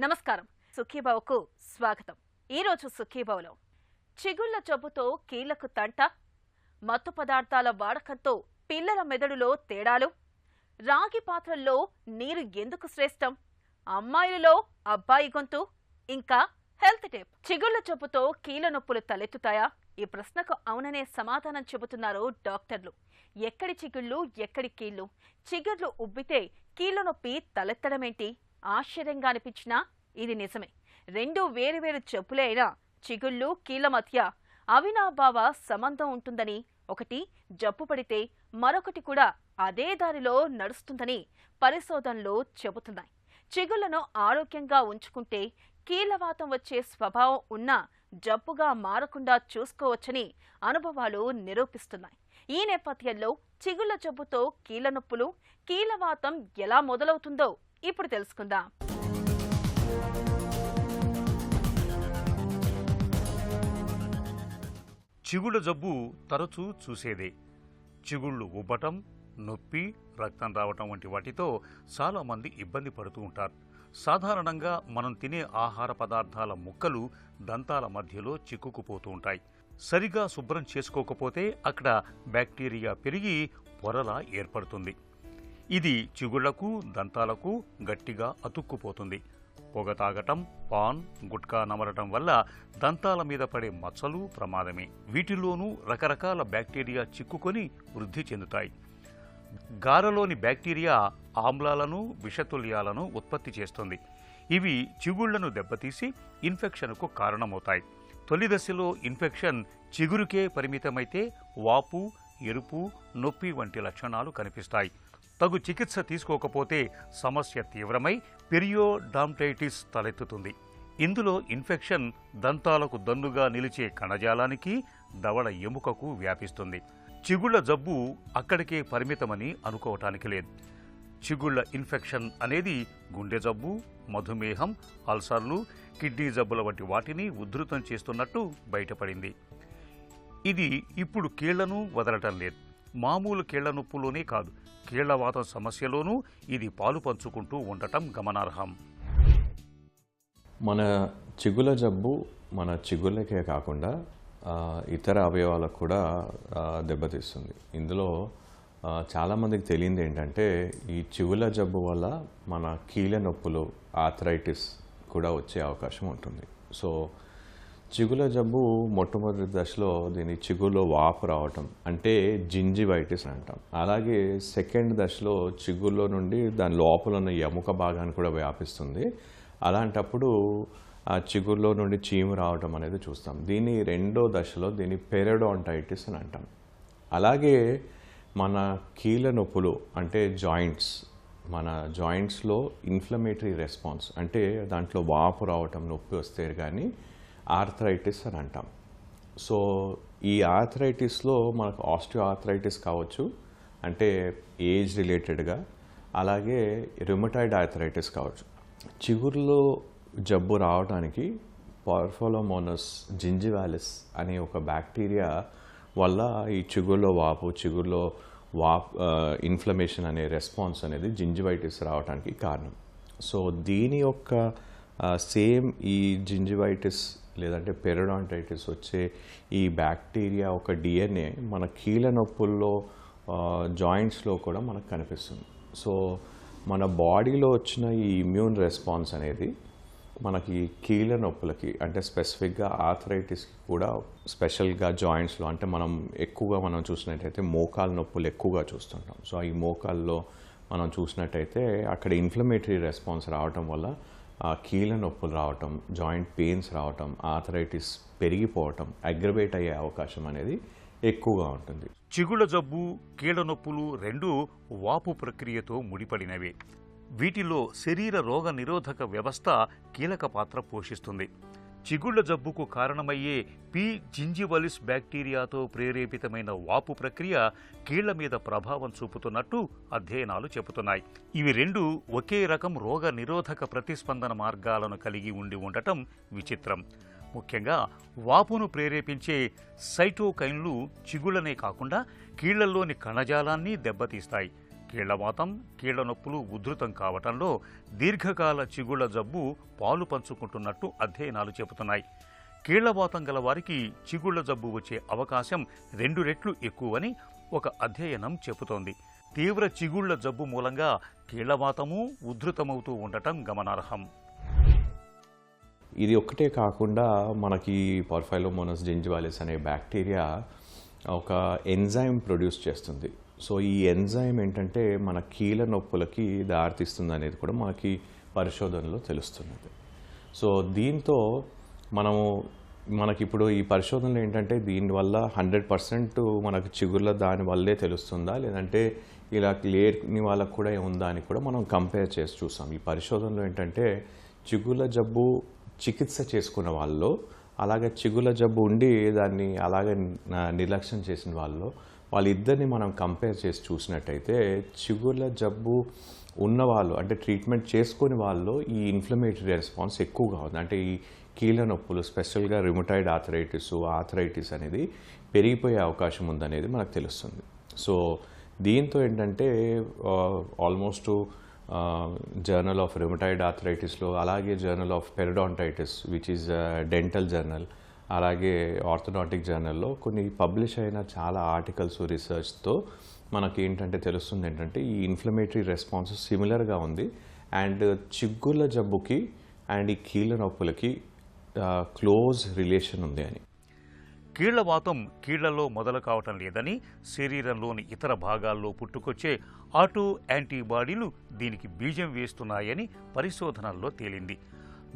నమస్కారం. సుఖీభవకు స్వాగతం. ఈరోజు సుఖీభవలో చిగుళ్ల జబ్బుతో కీళ్లకు తంట, మత్తు పదార్థాల వాడకంతో పిల్లల మెదడులో తేడాలు, రాగి పాత్రల్లో నీరు ఎందుకు శ్రేష్టం, అమ్మాయిలలో అబ్బాయి గొంతు, ఇంకా హెల్త్ టిప్. చిగుళ్ల జబ్బుతో కీళ్ల నొప్పులు తలెత్తుతాయా? ఈ ప్రశ్నకు అవుననే సమాధానం చెబుతున్నారు డాక్టర్లు. ఎక్కడి చిగుళ్ళు, ఎక్కడి కీళ్లు? చిగుర్లు ఉబ్బితే కీళ్ల నొప్పి తలెత్తడమేంటి? ఆశ్చర్యంగా అనిపించినా ఇది నిజమే. రెండు వేరువేరు జబ్బులే అయినా చిగుళ్ళు, కీళ్ల మధ్య అవినాభావ సంబంధం ఉంటుందని, ఒకటి జబ్బు పడితే మరొకటి కూడా అదే దారిలో నడుస్తుందని పరిశోధనలు చెబుతున్నాయి. చిగుళ్లను ఆరోగ్యంగా ఉంచుకుంటే కీళ్లవాతం వచ్చే స్వభావం ఉన్న జబ్బుగా మారకుండా చూసుకోవచ్చని అనుభవాలు నిరూపిస్తున్నాయి. ఈ నేపథ్యంలో చిగుళ్ల జబ్బుతో కీళ్ల నొప్పులు, కీళ్లవాతం ఎలా మొదలవుతుందో ఇప్పుడు తెలుసుకుందాం. చిగుళ్ళ జబ్బు తరచూ చూసేదే. చిగుళ్ళు ఉబ్బటం, నొప్పి, రక్తం రావటం వంటి వాటితో చాలామంది ఇబ్బంది పడుతూ ఉంటారు. సాధారణంగా మనం తినే ఆహార పదార్థాల ముక్కలు దంతాల మధ్యలో చిక్కుకుపోతూ ఉంటాయి. సరిగా శుభ్రం చేసుకోకపోతే అక్కడ బ్యాక్టీరియా పెరిగి పొరలా ఏర్పడుతుంది. ఇది చిగుళ్లకు, దంతాలకు గట్టిగా అతుక్కుపోతుంది. పొగ తాగటం, పాన్, గుట్కా నమలటం వల్ల దంతాల మీద పడే మచ్చలు ప్రమాదమే. వీటిలోనూ రకరకాల బ్యాక్టీరియా చిక్కుకొని వృద్ధి చెందుతాయి. గారలోని బ్యాక్టీరియా ఆమ్లాలను, విషతుల్యాలను ఉత్పత్తి చేస్తుంది. ఇవి చిగుళ్లను దెబ్బతీసి ఇన్ఫెక్షన్కు కారణమవుతాయి. తొలి దశలో ఇన్ఫెక్షన్ చిగురుకే పరిమితమైతే వాపు, ఎరుపు, నొప్పి వంటి లక్షణాలు కనిపిస్తాయి. తగు చికిత్స తీసుకోకపోతే సమస్య తీవ్రమై పెరియోడాంటైటిస్ తలెత్తుతుంది. ఇందులో ఇన్ఫెక్షన్ దంతాలకు దన్నుగా నిలిచే కణజాలానికి, దవడ ఎముకకు వ్యాపిస్తుంది. చిగుళ్ల జబ్బు అక్కడికే పరిమితమని అనుకోవటానికి లేదు. చిగుళ్ల ఇన్ఫెక్షన్ అనేది గుండె జబ్బు, మధుమేహం, అల్సర్లు, కిడ్నీ జబ్బుల వంటి వాటిని ఉధృతం చేస్తున్నట్టు బయటపడింది. ఇది ఇప్పుడు కీళ్లను వదలటం లేదు. మామూలు కీళ్ల నొప్పులోనే కాదు, కీళ్లవాతం సమస్యలోనూ ఇది పాలు పంచుకుంటూ ఉండటం గమనార్హం. మన చిగుల జబ్బు మన చిగుళ్ళకే కాకుండా ఇతర అవయవాలకు కూడా దెబ్బతీస్తుంది. ఇందులో చాలామందికి తెలియంది ఏంటంటే ఈ చిగుల జబ్బు వల్ల మన కీళ్ళ నొప్పులు, ఆర్థరైటిస్ కూడా వచ్చే అవకాశం ఉంటుంది. సో చిగుల జబ్బు మొట్టమొదటి దశలో దీని చిగుల్లో వాపు రావటం అంటే జింజివైటిస్ అంటాం. అలాగే సెకండ్ దశలో చిగుల్లో నుండి దాని లోపల ఉన్న ఎముక భాగాన్ని కూడా వ్యాపిస్తుంది. అలాంటప్పుడు ఆ చిగుల్లో నుండి చీము రావటం అనేది చూస్తాం. దీని రెండో దశలో దీని పెరియోడాంటైటిస్ అని అంటాం. అలాగే మన కీళ్ళ నొప్పులు అంటే జాయింట్స్, మన జాయింట్స్లో ఇన్ఫ్లమేటరీ రెస్పాన్స్ అంటే దాంట్లో వాపు రావటం, నొప్పి వస్తే కానీ ఆర్థరైటిస్ అని అంటాం. సో ఈ ఆర్థరైటిస్లో మనకు ఆస్టియో ఆర్థరైటిస్ కావచ్చు, అంటే ఏజ్ రిలేటెడ్గా, అలాగే రుమటాయిడ్ ఆర్థరైటిస్ కావచ్చు. చిగురులో జబ్బు రావడానికి పార్ఫోలోమోనస్ జింజివాలిస్ అనే ఒక బ్యాక్టీరియా వల్ల ఈ చిగురులో ఇన్ఫ్లమేషన్ అనే రెస్పాన్స్ అనేది జింజివైటిస్ రావడానికి కారణం. సో దీని యొక్క సేమ్ ఈ జింజివైటిస్ లేదంటే పెరియోడాంటైటిస్ వచ్చే ఈ బ్యాక్టీరియా ఒక డిఎన్ఏ మన కీళ్ళ నొప్పుల్లో జాయింట్స్లో కూడా మనకు కనిపిస్తుంది. సో మన బాడీలో వచ్చిన ఈ ఇమ్యూన్ రెస్పాన్స్ అనేది మనకి కీళ్ళ నొప్పులకి అంటే స్పెసిఫిక్గా ఆర్థరైటిస్కి కూడా స్పెషల్గా జాయింట్స్లో అంటే మనం చూసినట్టయితే మోకాల నొప్పులు ఎక్కువగా చూస్తుంటాం. సో ఈ మోకాల్లో మనం చూసినట్టయితే అక్కడ ఇన్ఫ్లమేటరీ రెస్పాన్స్ రావటం వల్ల కీళ్ళ నొప్పులు రావటం, జాయింట్ పెయిన్స్ రావటం, ఆర్థరైటిస్ పెరిగిపోవటం, అగ్రవేట్ అయ్యే అవకాశం అనేది ఎక్కువగా ఉంటుంది. చిగుళ్ల జబ్బు, కీళ్ల నొప్పులు రెండూ వాపు ప్రక్రియతో ముడిపడినవే. వీటిలో శరీర రోగ నిరోధక వ్యవస్థ కీలక పాత్ర పోషిస్తుంది. చిగుళ్ల జబ్బుకు కారణమయ్యే పి జింజివలిస్ బ్యాక్టీరియాతో ప్రేరేపితమైన వాపు ప్రక్రియ కీళ్ల మీద ప్రభావం చూపుతున్నట్టు అధ్యయనాలు చెబుతున్నాయి. ఇవి రెండు ఒకే రకం రోగ నిరోధక ప్రతిస్పందన మార్గాలను కలిగి ఉండి ఉండటం విచిత్రం. ముఖ్యంగా వాపును ప్రేరేపించే సైటోకైన్లు చిగుళ్లనే కాకుండా కీళ్లలోని కణజాలాన్ని దెబ్బతీస్తాయి. కీళ్లవాతం, కీళ్ల నొప్పులు ఉధృతం కావటంలో దీర్ఘకాల చిగుళ్ల జబ్బు పాలు పంచుకుంటున్నట్టు అధ్యయనాలు చెబుతున్నాయి. కీళ్లవాతం గల వారికి చిగుళ్ల జబ్బు వచ్చే అవకాశం 2 రెట్లు ఎక్కువని ఒక అధ్యయనం చెబుతోంది. తీవ్ర చిగుళ్ల జబ్బు మూలంగా కీళ్లవాతము ఉధృతమవుతూ ఉండటం గమనార్హం. ఇది ఒక్కటే కాకుండా మనకి పార్ఫైలోమోనస్ జింజివాలిస్ అనే బ్యాక్టీరియా ఒక ఎంజైమ్ ప్రొడ్యూస్ చేస్తుంది. సో ఈ ఎంజైమ్ ఏంటంటే మన కీళ్ళ నొప్పులకి దారితీస్తుంది అనేది కూడా మనకి పరిశోధనలో తెలుస్తున్నది. సో దీంతో మనకిప్పుడు ఈ పరిశోధనలు ఏంటంటే దీనివల్ల 100% మనకు చిగుర్ల దానివల్లే తెలుస్తుందా, లేదంటే ఇలా లేని వాళ్ళకు కూడా ఉందా అని కూడా మనం కంపేర్ చేసి చూసాం. ఈ పరిశోధనలో ఏంటంటే చిగుర్ల జబ్బు చికిత్స చేసుకున్న వాళ్ళు, అలాగే చిగుర్ల జబ్బు ఉండి దాన్ని అలాగే నిర్లక్ష్యం చేసిన వాళ్ళిద్దరిని మనం కంపేర్ చేసి చూసినట్టయితే చిగుర్ల జబ్బు ఉన్నవాళ్ళు అంటే ట్రీట్మెంట్ చేసుకుని వాళ్ళు ఈ ఇన్ఫ్లమేటరీ రెస్పాన్స్ ఎక్కువగా ఉంది. అంటే ఈ కీళ్ళ నొప్పులు స్పెషల్గా రిమటైడ్ ఆర్థరైటిస్ అనేది పెరిగిపోయే అవకాశం ఉందనేది మనకు తెలుస్తుంది. సో దీంతో ఏంటంటే ఆల్మోస్ట్ జర్నల్ ఆఫ్ రిమటైడ్ ఆర్థరైటిస్లో, అలాగే journal of periodontitis which is dental journal, అలాగే ఆర్థోడాంటిక్ జర్నల్లో కొన్ని పబ్లిష్ అయిన చాలా ఆర్టికల్స్ రీసెర్చ్తో మనకి ఏంటంటే తెలుస్తుంది ఏంటంటే ఈ ఇన్ఫ్లమేటరీ రెస్పాన్స్ సిమిలర్గా ఉంది. అండ్ చిగుళ్ళ జబ్బుకి అండ్ ఈ కీళ్ళ నొప్పులకి క్లోజ్ రిలేషన్ ఉంది అని. కీళ్లవాతం కీళ్లలో మొదలు కావటం లేదని, శరీరంలోని ఇతర భాగాల్లో పుట్టుకొచ్చే ఆటో యాంటీబాడీలు దీనికి బీజం వేస్తున్నాయని పరిశోధనల్లో తేలింది.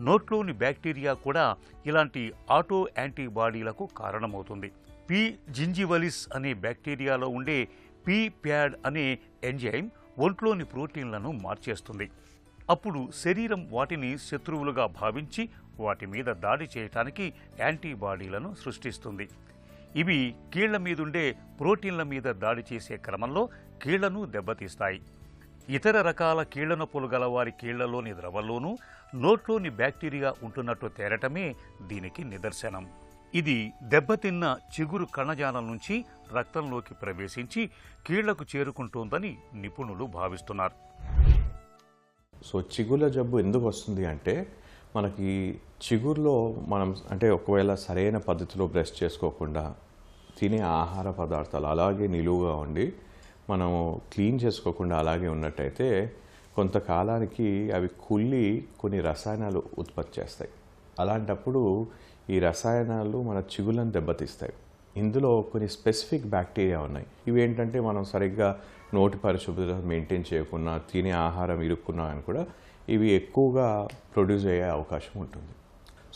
నోట్లోని బ్యాక్టీరియా కూడా ఇలాంటి ఆటో యాంటీబాడీలకు కారణమవుతుంది. పి జింజివలిస్ అనే బ్యాక్టీరియాలో ఉండే పి ప్యాడ్ అనే ఎంజైమ్ ఒంట్లోని ప్రోటీన్లను మార్చేస్తుంది. అప్పుడు శరీరం వాటిని శత్రువులుగా భావించి వాటి మీద దాడి చేయటానికి యాంటీబాడీలను సృష్టిస్తుంది. ఇవి కీళ్ల మీదుండే ప్రోటీన్ల మీద దాడి చేసే క్రమంలో కీళ్లను దెబ్బతీస్తాయి. ఇతర రకాల కీళ్ల నొప్పులు గలవారి కీళ్లలోని ద్రవంలోనూ నోట్లోని బ్యాక్టీరియా ఉంటున్నట్టు తేరటమే దీనికి నిదర్శనం. ఇది దెబ్బతిన్న చిగురు కణజాలం నుంచి రక్తంలోకి ప్రవేశించి కీళ్లకు చేరుకుంటోందని నిపుణులు భావిస్తున్నారు. సో చిగుళ్ళ జబ్బు ఎందుకు వస్తుంది అంటే మనకి చిగురులో మనం అంటే ఒకవేళ సరైన పద్ధతిలో బ్రష్ చేసుకోకుండా తినే ఆహార పదార్థాలు అలాగే నిలువుగా ఉండి మనం క్లీన్ చేసుకోకుండా అలాగే ఉన్నట్టయితే కొంతకాలానికి అవి కుళ్ళి కొన్ని రసాయనాలు ఉత్పత్తి చేస్తాయి. అలాంటప్పుడు ఈ రసాయనాలు మన చిగుళ్ళను దెబ్బతీస్తాయి. ఇందులో కొన్ని స్పెసిఫిక్ బ్యాక్టీరియా ఉన్నాయి. ఇవి ఏంటంటే మనం సరిగ్గా నోటి పరిశుభ్రత మెయింటైన్ చేయకుండా తినే ఆహారం ఇరుక్కున్నా అని కూడా ఇవి ఎక్కువగా ప్రొడ్యూస్ అయ్యే అవకాశం ఉంటుంది.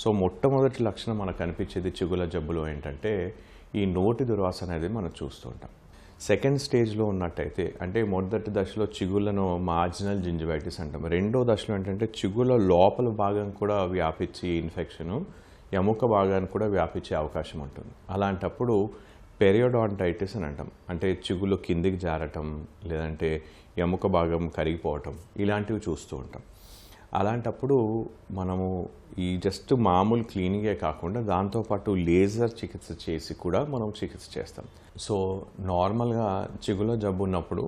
సో మొట్టమొదటి లక్షణం మనకు కనిపించేది చిగుళ్ళ జబ్బులో ఏంటంటే ఈ నోటి దుర్వాసన అనేది మనం చూస్తుంటాం. సెకండ్ స్టేజ్లో ఉన్నట్టయితే అంటే మొదటి దశలో చిగుళ్ళను మార్జినల్ జింజివైటిస్ అంటాం. రెండో దశలో ఏంటంటే చిగుళ్ళ లోపల భాగం కూడా వ్యాపించి ఇన్ఫెక్షను ఎముక భాగాన్ని కూడా వ్యాపించే అవకాశం ఉంటుంది. అలాంటప్పుడు పెరియోడాంటైటిస్ అని అంటాం. అంటే చిగుళ్ళు కిందికి జారటం లేదంటే ఎముక భాగం కరిగిపోవటం ఇలాంటివి చూస్తూ ఉంటాం. అలాంటప్పుడు మనము ఈ జస్ట్ మామూలు క్లీనింగే కాకుండా దాంతోపాటు లేజర్ చికిత్స చేసి కూడా మనం చికిత్స చేస్తాం. సో నార్మల్గా చిగుళ్ళ జబ్బు ఉన్నప్పుడు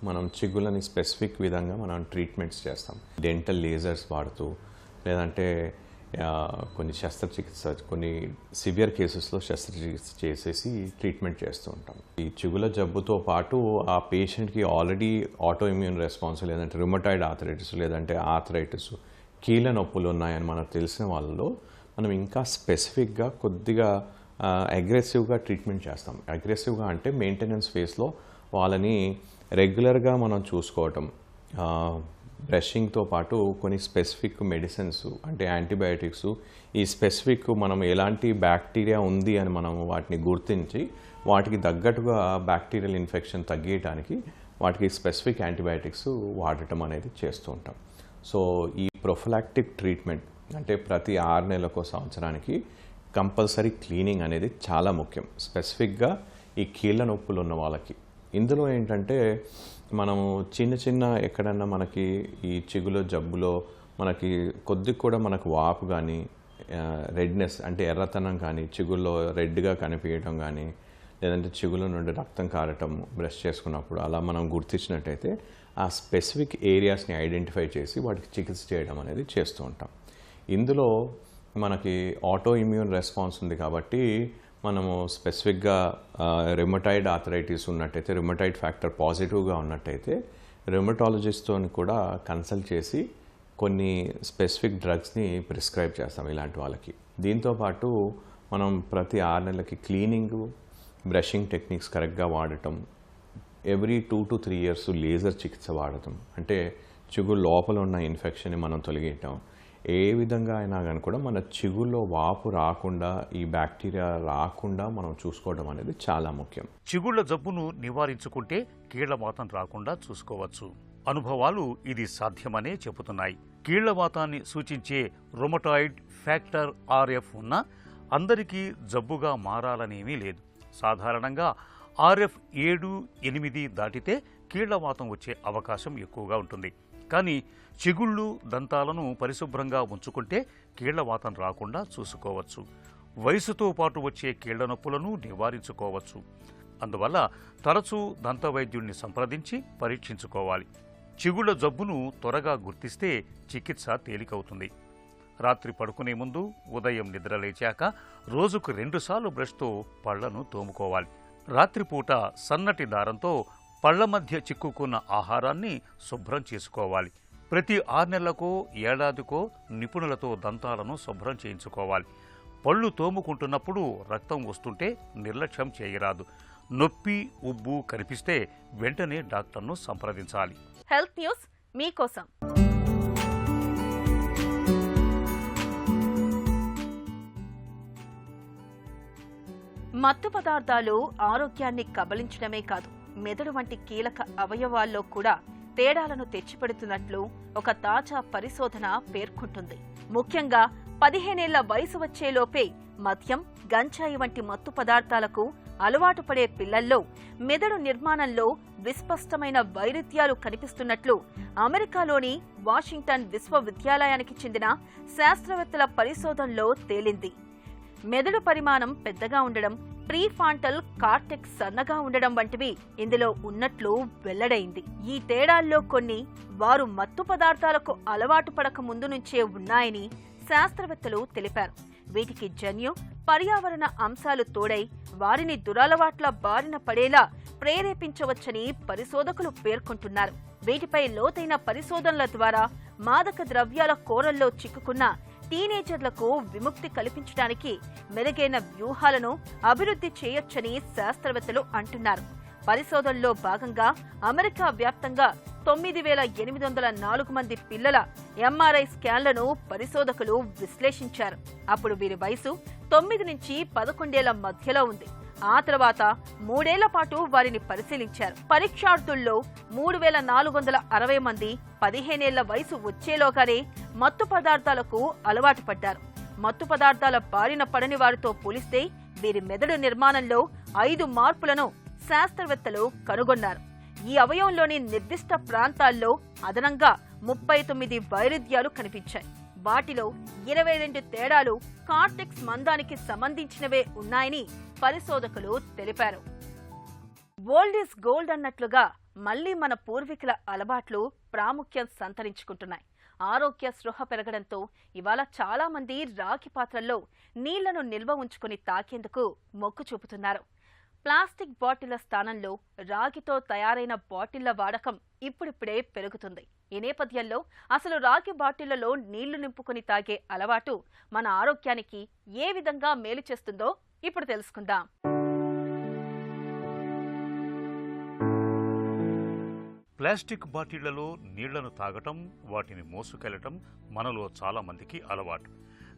మనం చిగుళ్ళని స్పెసిఫిక్ విధంగా మనం ట్రీట్మెంట్స్ చేస్తాం. డెంటల్ లేజర్స్ వాడుతూ లేదంటే కొన్ని శస్త్రచికిత్స కొన్ని సివియర్ కేసెస్లో శస్త్రచికిత్స చేసేసి ట్రీట్మెంట్ చేస్తూ ఉంటాం. ఈ చిగుళ్ళ జబ్బుతో పాటు ఆ పేషెంట్కి ఆల్రెడీ ఆటో ఇమ్యూన్ రెస్పాన్స్ లేదంటే రుమటాయిడ్ ఆర్థరైటిస్ లేదంటే ఆర్థరైటిస్ కీళ్ళ నొప్పులు ఉన్నాయని మనకు తెలిసిన వాళ్ళలో మనం ఇంకా స్పెసిఫిక్గా కొద్దిగా అగ్రెసివ్గా ట్రీట్మెంట్ చేస్తాం. అగ్రెసివ్గా అంటే మెయింటెనెన్స్ ఫేస్లో వాళ్ళని రెగ్యులర్గా మనం చూసుకోవటం, బ్రషింగ్తో పాటు కొన్ని స్పెసిఫిక్ మెడిసిన్స్ అంటే యాంటీబయాటిక్స్ ఈ స్పెసిఫిక్ మనం ఎలాంటి బ్యాక్టీరియా ఉంది అని మనం వాటిని గుర్తించి వాటికి తగ్గట్టుగా బ్యాక్టీరియల్ ఇన్ఫెక్షన్ తగ్గించడానికి వాటికి స్పెసిఫిక్ యాంటీబయాటిక్స్ వాడటం అనేది చేస్తూ ఉంటాం. సో ఈ ప్రొఫిలాక్టిక్ ట్రీట్మెంట్ అంటే ప్రతి 6 నెలలకు సంవత్సరానికి కంపల్సరీ క్లీనింగ్ అనేది చాలా ముఖ్యం, స్పెసిఫిక్గా ఈ కీళ్ళ నొప్పులు ఉన్న వాళ్ళకి. ఇందులో ఏంటంటే మనము చిన్న ఎక్కడన్నా మనకి ఈ చిగుళ్ళ జబ్బులో మనకి కొద్దిగా కూడా మనకు వాపు కానీ రెడ్నెస్ అంటే ఎర్రతనం కానీ చిగుళ్ళలో రెడ్గా కనిపించడం కానీ లేదంటే చిగుళ్ళ నుండి రక్తం కారటం బ్రష్ చేసుకున్నప్పుడు అలా మనం గుర్తించినట్టయితే ఆ స్పెసిఫిక్ ఏరియాస్ని ఐడెంటిఫై చేసి వాటికి చికిత్స చేయడం అనేది చేస్తూ ఉంటాం. ఇందులో మనకి ఆటో ఇమ్యూన్ రెస్పాన్స్ ఉంది కాబట్టి మనము స్పెసిఫిక్గా రిమటైడ్ ఆర్థరైటిస్ ఉన్నట్టయితే, రిమటైడ్ ఫ్యాక్టర్ పాజిటివ్గా ఉన్నట్టయితే రిమటాలజిస్ట్తో కూడా కన్సల్ట్ చేసి కొన్ని స్పెసిఫిక్ డ్రగ్స్ని ప్రిస్క్రైబ్ చేస్తాం ఇలాంటి వాళ్ళకి. దీంతోపాటు మనం ప్రతి 6 నెలలకి క్లీనింగ్, బ్రషింగ్ టెక్నిక్స్ కరెక్ట్గా వాడటం, ఎవ్రీ 2 to 3 years లేజర్ చికిత్స వాడటం, అంటే చిగురు లోపల ఉన్న ఇన్ఫెక్షన్ని మనం తొలగించడం. ఏ విధంగా అయినా కానీ కూడా మన చిగుల్లో వాపు రాకుండా, ఈ బ్యాక్టీరియా రాకుండా మనం చూసుకోవడం అనేది చాలా ముఖ్యం. చిగుళ్ల జబ్బును నివారించుకుంటే కీళ్లవాతం రాకుండా చూసుకోవచ్చు. అనుభవాలు ఇది సాధ్యమనే చెబుతున్నాయి. కీళ్లవాతాన్ని సూచించే రొమటాయిడ్ ఫ్యాక్టర్ RF ఉన్న అందరికీ జబ్బుగా మారాలనేమీ లేదు. సాధారణంగా RF 7-8 దాటితే కీళ్లవాతం వచ్చే అవకాశం ఎక్కువగా ఉంటుంది. కానీ చిగుళ్ళు, దంతాలను పరిశుభ్రంగా ఉంచుకుంటే కీళ్లవాతం రాకుండా చూసుకోవచ్చు. వయసుతో పాటు వచ్చే కీళ్ల నొప్పులను నివారించుకోవచ్చు. అందువల్ల తరచూ దంతవైద్యుణ్ణి సంప్రదించి పరీక్షించుకోవాలి. చిగుళ్ల జబ్బును త్వరగా గుర్తిస్తే చికిత్స తేలికవుతుంది. రాత్రి పడుకునే ముందు, ఉదయం నిద్రలేచాక రోజుకు 2 సార్లు బ్రష్తో పళ్లను తోముకోవాలి. రాత్రిపూట సన్నటి దారంతో పళ్ల మధ్య చిక్కుకున్న ఆహారాన్ని శుభ్రం చేసుకోవాలి. ప్రతి 6 నెలలకో ఏడాదికో నిపుణులతో దంతాలను శుభ్రం చేయించుకోవాలి. పళ్ళు తోముకుంటున్నప్పుడు రక్తం వస్తుంటే నిర్లక్ష్యం చేయరాదు. నొప్పి, ఉబ్బు కనిపిస్తే వెంటనే డాక్టర్ను సంప్రదించాలి. హెల్త్ న్యూస్ మీకోసం. మత్తు పదార్థాలు ఆరోగ్యాన్ని కబళించడమే కాదు, మెదడు వంటి కీలక అవయవాల్లో కూడా తేడాలను తెచ్చిపెడుతున్నట్లు ఒక తాజా పరిశోధన పేర్కొంటుంది. ముఖ్యంగా 15 ఏళ్ల వయసు వచ్చేలోపే మద్యం, గంజాయి వంటి మత్తు పదార్థాలకు అలవాటు పడే పిల్లల్లో మెదడు నిర్మాణంలో విస్పష్టమైన వైరుధ్యాలు కనిపిస్తున్నట్లు అమెరికాలోని వాషింగ్టన్ విశ్వవిద్యాలయానికి చెందిన శాస్త్రవేత్తల పరిశోధనలో తేలింది. మెదడు పరిమాణం పెద్దగా ఉండడం, ప్రీఫాంటల్ కార్టెక్స్ సన్నగా ఉండడం వంటివి ఇందులో ఉన్నట్లు వెల్లడైంది. ఈ తేడాల్లో కొన్ని వారు మత్తు పదార్థాలకు అలవాటు పడక ముందు నుంచే ఉన్నాయని శాస్త్రవేత్తలు తెలిపారు. వీటికి జన్యు, పర్యావరణ అంశాలు తోడై వారిని దురలవాట్ల బారిన పడేలా ప్రేరేపించవచ్చని పరిశోధకులు పేర్కొంటున్నారు. వీటిపై లోతైన పరిశోధనల ద్వారా మాదక ద్రవ్యాల కోరల్లో చిక్కుకున్న టీనేజర్లకు విముక్తి కల్పించడానికి మెరుగైన వ్యూహాలను అభివృద్ధి చేయొచ్చని శాస్త్రవేత్తలు అంటున్నారు. పరిశోధనలో భాగంగా అమెరికా వ్యాప్తంగా 9,804 మంది పిల్లల MRI స్కాన్లను పరిశోధకులు విశ్లేషించారు. అప్పుడు వీరి వయసు 9 నుంచి 11 ఏళ్ల మధ్యలో ఉంది. ఆ తర్వాత 3 ఏళ్ల పాటు వారిని పరిశీలించారు. పరీక్షార్థుల్లో 3,460 మంది 15 ఏళ్ల వయసు వచ్చేలోగానే మత్తు పదార్థాలకు అలవాటు పడ్డారు. మత్తు పదార్థాల బారిన పడని వారితో పోలిస్తే వీరి మెదడు నిర్మాణంలో 5 మార్పులను శాస్త్రవేత్తలు కనుగొన్నారు. ఈ అవయవంలోని నిర్దిష్ట ప్రాంతాల్లో అదనంగా 39 వైరుధ్యాలు కనిపించాయి. వాటిలో 22 తేడాలు కార్టెక్స్ మందానికి సంబంధించినవే ఉన్నాయని పరిశోధకులు తెలిపారు. ఓల్డ్ ఈజ్ గోల్డ్ అన్నట్లుగా మళ్లీ మన పూర్వీకుల అలవాట్లు ప్రాముఖ్యం సంతరించుకుంటున్నాయి. ఆరోగ్య స్పృహ పెరగడంతో ఇవాళ చాలా మంది రాగి పాత్రల్లో నీళ్లను నిల్వ ఉంచుకుని తాగేందుకు మొగ్గు చూపుతున్నారు. ప్లాస్టిక్ బాటిళ్ల స్థానంలో రాగితో తయారైన బాటిళ్ల వాడకం ఇప్పుడిప్పుడే పెరుగుతుంది. ఈ నేపథ్యంలో అసలు రాగి బాటిళ్లలో నీళ్లు నింపుకుని తాగే అలవాటు మన ఆరోగ్యానికి ఏ విధంగా మేలు చేస్తుందో ఇప్పుడు తెలుసుకుందాం. ప్లాస్టిక్ బాటిళ్లలో నీళ్లను తాగటం, వాటిని మోసుకెళ్లటం మనలో చాలా మందికి అలవాటు.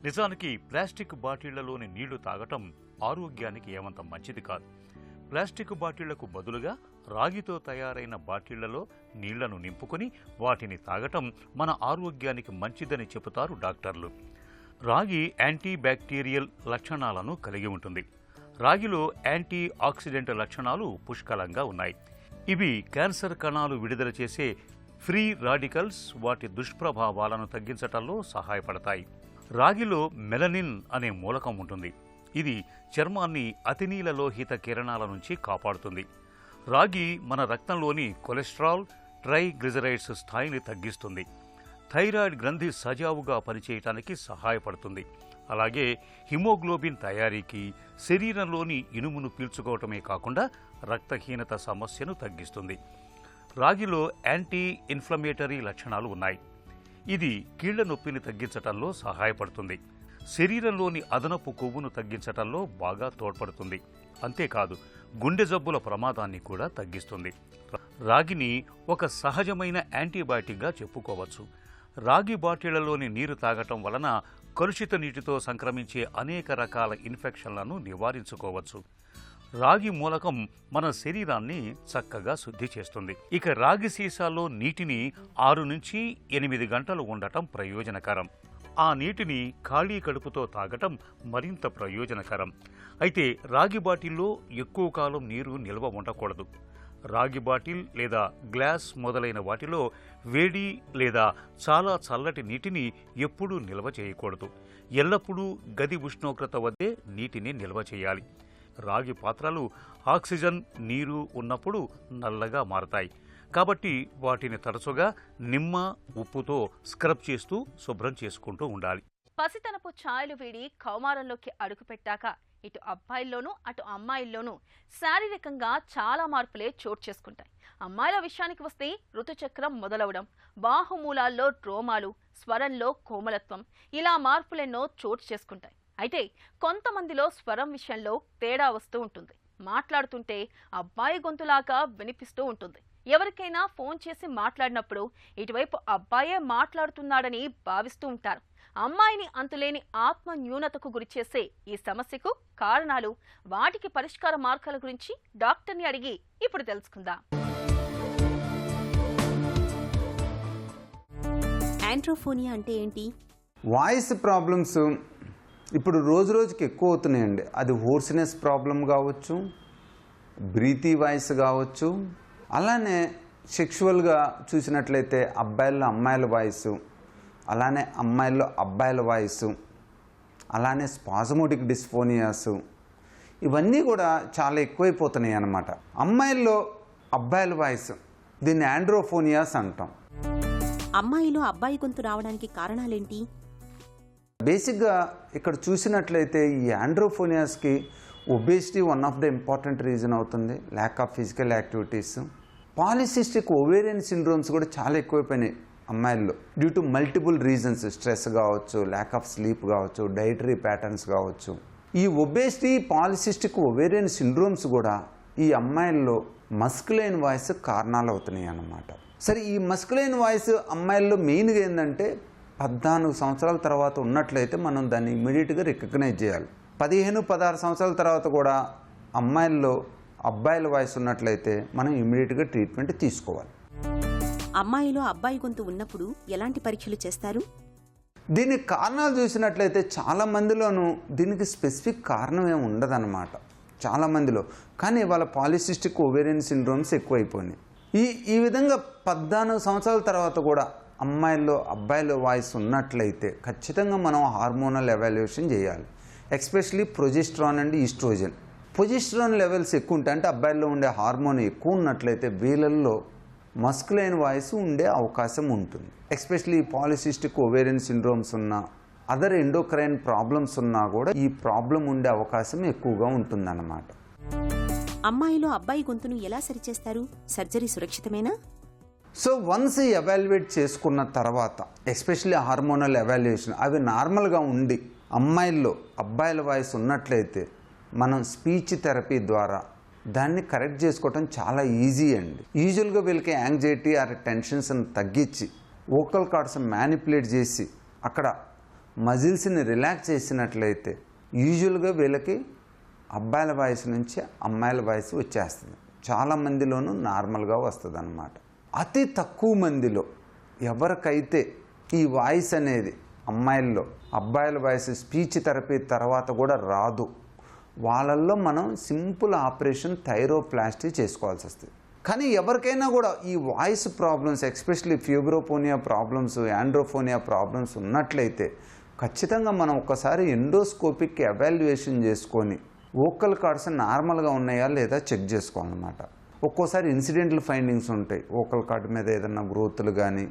నిజానికి ప్లాస్టిక్ బాటిళ్లలోని నీళ్లు తాగటం ఆరోగ్యానికి ఏమంత మంచిది కాదు. ప్లాస్టిక్ బాటిళ్లకు బదులుగా రాగితో తయారైన బాటిళ్లలో నీళ్లను నింపుకొని వాటిని తాగటం మన ఆరోగ్యానికి మంచిదని చెబుతారు డాక్టర్లు. రాగి యాంటీ బ్యాక్టీరియల్ లక్షణాలను కలిగి ఉంటుంది. రాగిలో యాంటీ ఆక్సిడెంట్ లక్షణాలు పుష్కలంగా ఉన్నాయి. ఇవి క్యాన్సర్ కణాలు విడుదల చేసే ఫ్రీ రాడికల్స్, వాటి దుష్ప్రభావాలను తగ్గించటంలో సహాయపడతాయి. రాగిలో మెలనిన్ అనే మూలకం ఉంటుంది. ఇది చర్మాన్ని అతినీలలోహిత కిరణాల నుంచి కాపాడుతుంది. రాగి మన రక్తంలోని కొలెస్ట్రాల్, ట్రైగ్లిజరైడ్స్ స్థాయిని తగ్గిస్తుంది. థైరాయిడ్ గ్రంథి సజావుగా పనిచేయటానికి సహాయపడుతుంది. అలాగే హిమోగ్లోబిన్ తయారీకి, శరీరంలోని ఇనుమును పీల్చుకోవటమే కాకుండా రక్తహీనత సమస్యను తగ్గిస్తుంది. రాగిలో యాంటీ ఇన్ఫ్లమేటరీ లక్షణాలు ఉన్నాయి. ఇది కీళ్ల నొప్పిని తగ్గించటంలో సహాయపడుతుంది. శరీరంలోని అదనపు కొవ్వును తగ్గించటంలో బాగా తోడ్పడుతుంది. అంతేకాదు, గుండె జబ్బుల ప్రమాదాన్ని కూడా తగ్గిస్తుంది. రాగిని ఒక సహజమైన యాంటీబయాటిక్గా చెప్పుకోవచ్చు. రాగి బాటిళ్లలోని నీరు తాగటం వలన కలుషిత నీటితో సంక్రమించే అనేక రకాల ఇన్ఫెక్షన్లను నివారించుకోవచ్చు. రాగి మూలకం మన శరీరాన్ని చక్కగా శుద్ధి చేస్తుంది. ఇక రాగి సీసాలో నీటిని 6 నుంచి 8 గంటలు ఉండటం ప్రయోజనకరం. ఆ నీటిని ఖాళీ కడుపుతో తాగటం మరింత ప్రయోజనకరం. అయితే రాగి బాటిల్లో ఎక్కువ కాలం నీరు నిల్వ ఉండకూడదు. రాగి బాటిల్ లేదా గ్లాస్ మొదలైన వాటిలో వేడి లేదా చాలా చల్లటి నీటిని ఎప్పుడూ నిల్వ చేయకూడదు. ఎల్లప్పుడూ గది ఉష్ణోగ్రత వద్దే నీటిని నిల్వ చేయాలి. రాగి పాత్రలు ఆక్సిజన్, నీరు ఉన్నప్పుడు నల్లగా మారతాయి. కాబట్టి వాటిని తరచుగా నిమ్మ, ఉప్పుతో స్క్రబ్ చేస్తూ శుభ్రం చేసుకుంటూ ఉండాలి. పసితనపు ఛాయలు వీడి కౌమారంలోకి అడుగుపెట్టాక ఇటు అబ్బాయిల్లోనూ అటు అమ్మాయిల్లోనూ శారీరకంగా చాలా మార్పులే చోటు చేసుకుంటాయి. అమ్మాయిల విషయానికి వస్తే ఋతుచక్రం మొదలవడం, బాహుమూలాల్లో రోమాలు, స్వరంలో కోమలత్వం, ఇలా మార్పులెన్నో చోటు చేసుకుంటాయి. అయితే కొంతమందిలో స్వరం విషయంలో తేడా వస్తూ ఉంటుంది. మాట్లాడుతుంటే అబ్బాయి గొంతులాగా వినిపిస్తూ ఉంటుంది. ఎవరికైనా ఫోన్ చేసి మాట్లాడినప్పుడు ఇటువైపు అబ్బాయే మాట్లాడుతున్నాడని భావిస్తూ ఉంటారు. అమ్మాయిని అంతులేని ఆత్మ న్యూనతకు గురిచేసే ఈ సమస్యకు కారణాలు, వాటికి పరిష్కార మార్గాల గురించి డాక్టర్ని అడిగి ఇప్పుడు తెలుసుకుందాం. యాండ్రోఫోనియా అంటే ఏంటి? వాయిస్ ప్రాబ్లమ్స్ ఇప్పుడు రోజు రోజుకి ఎక్కువ అవుతున్నాయండి. అది హోర్స్నెస్ ప్రాబ్లం కావచ్చు, బ్రీతీ వాయిస్ కావచ్చు, అలానే సెక్షువల్గా చూసినట్లయితే అబ్బాయిల్లో అమ్మాయిల వాయిస్, అలానే అమ్మాయిల్లో అబ్బాయిల వాయిస్, అలానే స్పాజమోటిక్ డిస్ఫోనియాస్, ఇవన్నీ కూడా చాలా ఎక్కువైపోతున్నాయి అన్నమాట. అమ్మాయిల్లో అబ్బాయిల వాయిస్, దీన్ని యాండ్రోఫోనియాస్ అంటాం. అమ్మాయిలో అబ్బాయి గొంతు రావడానికి కారణాలేంటి? బేసిక్గా ఇక్కడ చూసినట్లయితే ఈ యాండ్రోఫోనియాస్కి obesity one of the important reason అవుతుంది. Lack of physical activities, polycystic ovarian syndromes కూడా చాలా ఎక్కువైపోయినాయి అమ్మాయిల్లో due to multiple reasons. Stress కావచ్చు, ల్యాక్ ఆఫ్ స్లీప్ కావచ్చు, డైటరీ ప్యాటర్న్స్ కావచ్చు. ఈ ఒబేసిటీ, పాలిసిస్టిక్ ఓవేరియన్ సిండ్రోమ్స్ కూడా ఈ అమ్మాయిల్లో మస్కులైన్ వాయిస్ కారణాలు అవుతున్నాయి అన్నమాట. సరే, ఈ మస్కులైన్ వాయిస్ అమ్మాయిల్లో మెయిన్గా ఏంటంటే 14 సంవత్సరాల తర్వాత ఉన్నట్లయితే మనం దాన్ని ఇమీడియట్గా రికగ్నైజ్ చేయాలి. 15-16 సంవత్సరాల తర్వాత కూడా అమ్మాయిల్లో అబ్బాయిల వాయిస్ ఉన్నట్లయితే మనం ఇమీడియట్గా ట్రీట్మెంట్ తీసుకోవాలి. అమ్మాయిలో అబ్బాయి గొంతు ఉన్నప్పుడు ఎలాంటి పరీక్షలు చేస్తారు? దీనికి కారణాలు చూసినట్లయితే చాలా మందిలోనూ దీనికి స్పెసిఫిక్ కారణం ఏమి ఉండదన్నమాట చాలా మందిలో. కానీ వాళ్ళ పాలిసిస్టిక్ ఓవేరియన్ సిండ్రోమ్స్ ఎక్కువైపోయినాయి. ఈ విధంగా 14 సంవత్సరాల తర్వాత కూడా అమ్మాయిల్లో అబ్బాయిలో వాయిస్ ఉన్నట్లయితే ఖచ్చితంగా మనం హార్మోనల్ ఎవాల్యుయేషన్ చేయాలి. Especially progesterone and estrogen. Progesterone levels ఎక్కువ ఉంటాయి, అంటే అబ్బాయిల్లో ఉండే హార్మోన్ ఎక్కువ ఉన్నట్లయితే వీళ్ళల్లో మస్కులైన్ వాయిస్ ఉండే అవకాశం ఉంటుంది. ఎస్పెషలీ పాలిసిస్టిక్ ఓవేరియన్ సిండ్రోమ్స్ ఉన్నా, అదర్ ఎండోక్రైన్ ప్రాబ్లమ్స్ ఉన్నా కూడా ఈ ప్రాబ్లం ఉండే అవకాశం ఎక్కువగా ఉంటుందన్నమాట. అమ్మాయిలో అబ్బాయి గొంతును ఎలా సరిచేస్తారు? సర్జరీ సురక్షితమేనా? సో వన్స్ ఎవాల్యుయేట్ చేసుకున్న తర్వాత, ఎస్పెషల్లీ హార్మోనల్ ఎవాల్యుయేషన్, అవి నార్మల్గా ఉండి అమ్మాయిల్లో అబ్బాయిల వాయిస్ ఉన్నట్లయితే మనం స్పీచ్ థెరపీ ద్వారా దాన్ని కరెక్ట్ చేసుకోవటం చాలా ఈజీ అండి. యూజువల్గా వీళ్ళకి యాంగ్జైటీ ఆర్ టెన్షన్స్ని తగ్గించి వోకల్ కార్డ్స్ మ్యానిపులేట్ చేసి అక్కడ మజిల్స్ని రిలాక్స్ చేసినట్లయితే యూజువల్గా వీళ్ళకి అబ్బాయిల వాయిస్ నుంచి అమ్మాయిల వాయిస్ వచ్చేస్తుంది. చాలా మందిలోనూ నార్మల్గా వస్తుంది అన్నమాట. అతి తక్కువ మందిలో ఎవరికైతే ఈ వాయిస్ అనేది అమ్మాయిల్లో అబ్బాయిల వాయిస్ స్పీచ్ థెరపీ తర్వాత కూడా రాదు, వాళ్ళల్లో మనం సింపుల్ ఆపరేషన్ థైరోప్లాస్టీ చేసుకోవాల్సి వస్తుంది. కానీ ఎవరికైనా కూడా ఈ voice problems, especially puberphonia problems, androphonia problems ఉన్నట్లయితే ఖచ్చితంగా మనం ఒకసారి ఎండోస్కోపిక్ ఎవాల్యుయేషన్ చేసుకొని వోకల్ కార్డ్స్ నార్మల్గా ఉన్నాయా లేదా చెక్ చేసుకోవాలన్నమాట. ఒక్కోసారి ఇన్సిడెంటల్ ఫైండింగ్స్ ఉంటాయి, ఓకల్ కార్డ్ మీద ఏదైనా గ్రోత్లు కానీ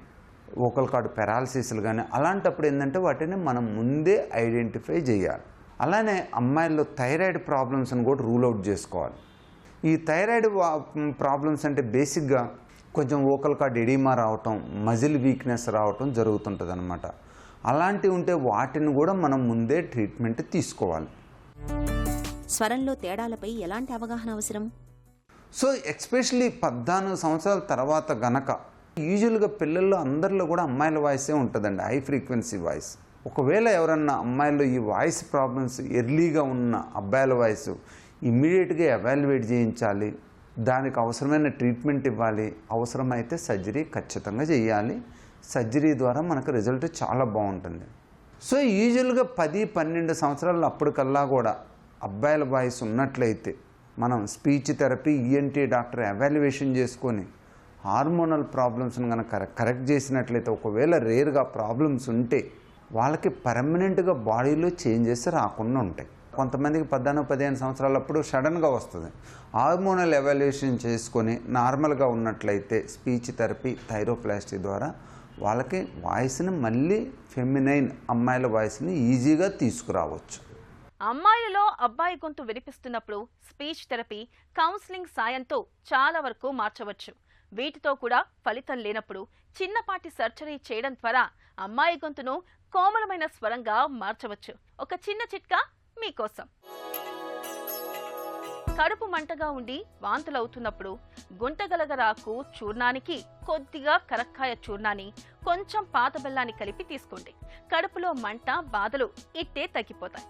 ఓకల్ కార్డ్ పెరాలసిస్లు కానీ. అలాంటప్పుడు ఏంటంటే వాటిని మనం ముందే ఐడెంటిఫై చేయాలి. అలానే అమ్మాయిల్లో థైరాయిడ్ ప్రాబ్లమ్స్ని కూడా రూల్ అవుట్ చేసుకోవాలి. ఈ థైరాయిడ్ ప్రాబ్లమ్స్ అంటే బేసిక్గా కొంచెం ఓకల్ కార్డ్ ఎడిమా రావటం, మజిల్ వీక్నెస్ రావటం జరుగుతుంటుంది అనమాట. అలాంటివి ఉంటే వాటిని కూడా మనం ముందే ట్రీట్మెంట్ తీసుకోవాలి. స్వరంలో తేడాలపై ఎలాంటి అవగాహన అవసరం? సో ఎస్పెషలీ 14 సంవత్సరాల తర్వాత గనక యూజువల్గా పిల్లల్లో అందరిలో కూడా అమ్మాయిల వాయిసే ఉంటుందండి, హై ఫ్రీక్వెన్సీ వాయిస్. ఒకవేళ ఎవరన్నా అమ్మాయిల్లో ఈ వాయిస్ ప్రాబ్లమ్స్ ఎర్లీగా ఉన్న అబ్బాయిల వాయిస్ ఇమ్మీడియట్గా ఎవాల్యుయేట్ చేయించాలి, దానికి అవసరమైన ట్రీట్మెంట్ ఇవ్వాలి, అవసరమైతే సర్జరీ ఖచ్చితంగా చేయాలి. సర్జరీ ద్వారా మనకు రిజల్ట్ చాలా బాగుంటుంది. సో యూజువల్గా 10-12 సంవత్సరాలు అప్పటికల్లా కూడా అబ్బాయిల వాయిస్ ఉన్నట్లయితే మనం speech therapy, ENT doctor evaluation చేసుకొని హార్మోనల్ ప్రాబ్లమ్స్ని కనుక కరెక్ట్ చేసినట్లయితే, ఒకవేళ రేర్గా ప్రాబ్లమ్స్ ఉంటే వాళ్ళకి పర్మనెంట్గా బాడీలో చేంజెస్ రాకుండా ఉంటాయి. కొంతమందికి 14-15 సంవత్సరాలప్పుడు సడన్గా వస్తుంది. హార్మోనల్ ఎవాల్యుయేషన్ చేసుకొని నార్మల్గా ఉన్నట్లయితే స్పీచ్ థెరపీ, థైరోప్లాస్టీ ద్వారా వాళ్ళకి వాయిస్ని మళ్ళీ ఫెమినైన్ అమ్మాయిల వాయిస్ని ఈజీగా తీసుకురావచ్చు. అమ్మాయిలలో అబ్బాయి గొంతు వినిపిస్తున్నప్పుడు స్పీచ్ థెరపీ, కౌన్సిలింగ్ సాయంతో చాలా వరకు మార్చవచ్చు. వీటితో కూడా ఫలితం లేనప్పుడు చిన్నపాటి సర్జరీ చేయడం ద్వారా అమ్మాయి గొంతును కోమలమైన స్వరంగా మార్చవచ్చు. ఒక చిన్న చిట్కా మీకోసం. కడుపు మంటగా ఉండి వాంతులవుతున్నప్పుడు గుంటగలగరాకు చూర్ణానికి కొద్దిగా కరక్కాయ చూర్ణాన్ని, కొంచెం పాత బెల్లాన్ని కలిపి తీసుకోండి. కడుపులో మంట, బాధలు ఇట్టే తగ్గిపోతాయి.